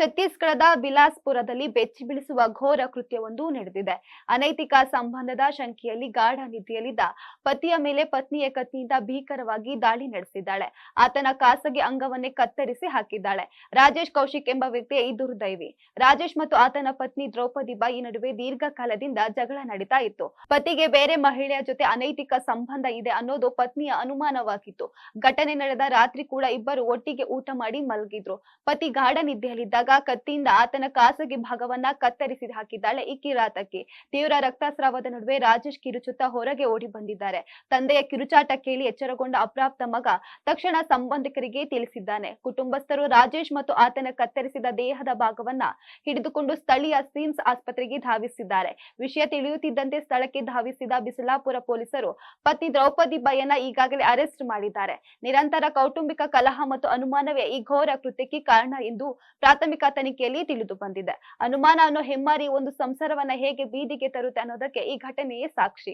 ಛತ್ತೀಸ್ಗಢದ ಬಿಲಾಸ್ಪುರದಲ್ಲಿ ಬೆಚ್ಚಿ ಬೀಳಿಸುವ ಘೋರ ಕೃತ್ಯವೊಂದು ನಡೆದಿದೆ. ಅನೈತಿಕ ಸಂಬಂಧದ ಶಂಕೆಯಲ್ಲಿ ಗಾಢ ನಿದ್ದೆಯಲ್ಲಿದ್ದ ಪತಿಯ ಮೇಲೆ ಪತ್ನಿಯ ಕತ್ತಿಯಿಂದ ಭೀಕರವಾಗಿ ದಾಳಿ ನಡೆಸಿದ್ದಾಳೆ. ಆತನ ಖಾಸಗಿ ಅಂಗವನ್ನೇ ಕತ್ತರಿಸಿ ಹಾಕಿದ್ದಾಳೆ. ರಾಜೇಶ್ ಕೌಶಿಕ್ ಎಂಬ ವ್ಯಕ್ತಿಯ ಈ ದುರ್ದೈವಿ. ರಾಜೇಶ್ ಮತ್ತು ಆತನ ಪತ್ನಿ ದ್ರೌಪದಿ ಬಾಯಿ ನಡುವೆ ದೀರ್ಘಕಾಲದಿಂದ ಜಗಳ ನಡೀತಾ ಇತ್ತು. ಪತಿಗೆ ಬೇರೆ ಮಹಿಳೆಯ ಜೊತೆ ಅನೈತಿಕ ಸಂಬಂಧ ಇದೆ ಅನ್ನೋದು ಪತ್ನಿಯ ಅನುಮಾನವಾಗಿತ್ತು. ಘಟನೆ ನಡೆದ ರಾತ್ರಿ ಕೂಡ ಇಬ್ಬರು ಒಟ್ಟಿಗೆ ಊಟ ಮಾಡಿ ಮಲಗಿದ್ರು. ಪತಿ ಗಾಢ ನಿದ್ದೆಯಲ್ಲಿದ್ದಾಗ ಕತ್ತಿಯಿಂದ ಆತನ ಖಾಸಗಿ ಭಾಗವನ್ನ ಕತ್ತರಿಸಿ ಹಾಕಿದ್ದಾಳೆ ಈ ಕಿರಾತಕಿ. ತೀವ್ರ ರಕ್ತಸ್ರಾವದ ನಡುವೆ ರಾಜೇಶ್ ಕಿರುಚುತ್ತಾ ಹೊರಗೆ ಓಡಿ ಬಂದಿದ್ದಾರೆ. ತಂದೆಯ ಕಿರುಚಾಟ ಕೇಳಿ ಎಚ್ಚರಗೊಂಡ ಅಪ್ರಾಪ್ತ ಮಗ ತಕ್ಷಣ ಸಂಬಂಧಿಕರಿಗೆ ತಿಳಿಸಿದ್ದಾನೆ. ಕುಟುಂಬಸ್ಥರು ರಾಜೇಶ್ ಮತ್ತು ಆತನ ಕತ್ತರಿಸಿದ ದೇಹದ ಭಾಗವನ್ನ ಹಿಡಿದುಕೊಂಡು ಸ್ಥಳೀಯ ಸಿಮ್ಸ್ ಆಸ್ಪತ್ರೆಗೆ ಧಾವಿಸಿದ್ದಾರೆ. ವಿಷಯ ತಿಳಿಯುತ್ತಿದ್ದಂತೆ ಸ್ಥಳಕ್ಕೆ ಧಾವಿಸಿದ ಬಿಸಲಾಪುರ ಪೊಲೀಸರು ಪತ್ನಿ ದ್ರೌಪದಿ ಬಾಯಿಯನ್ನ ಈಗಾಗಲೇ ಅರೆಸ್ಟ್ ಮಾಡಿದ್ದಾರೆ. ನಿರಂತರ ಕೌಟುಂಬಿಕ ಕಲಹ ಮತ್ತು ಅನುಮಾನವೇ ಈ ಘೋರ ಕೃತ್ಯಕ್ಕೆ ಕಾರಣ ಎಂದು ಪ್ರಾಥಮಿಕ ತನಿಖೆಯಲ್ಲಿ ತಿಳಿದು ಬಂದಿದೆ. ಅನುಮಾನ ಅನ್ನೋ ಹೆಮ್ಮಾರಿ ಒಂದು ಸಂಸಾರವನ್ನ ಹೇಗೆ ಬೀದಿಗೆ ತರುತ್ತೆ ಅನ್ನೋದಕ್ಕೆ ಈ ಘಟನೆಯೇ ಸಾಕ್ಷಿ.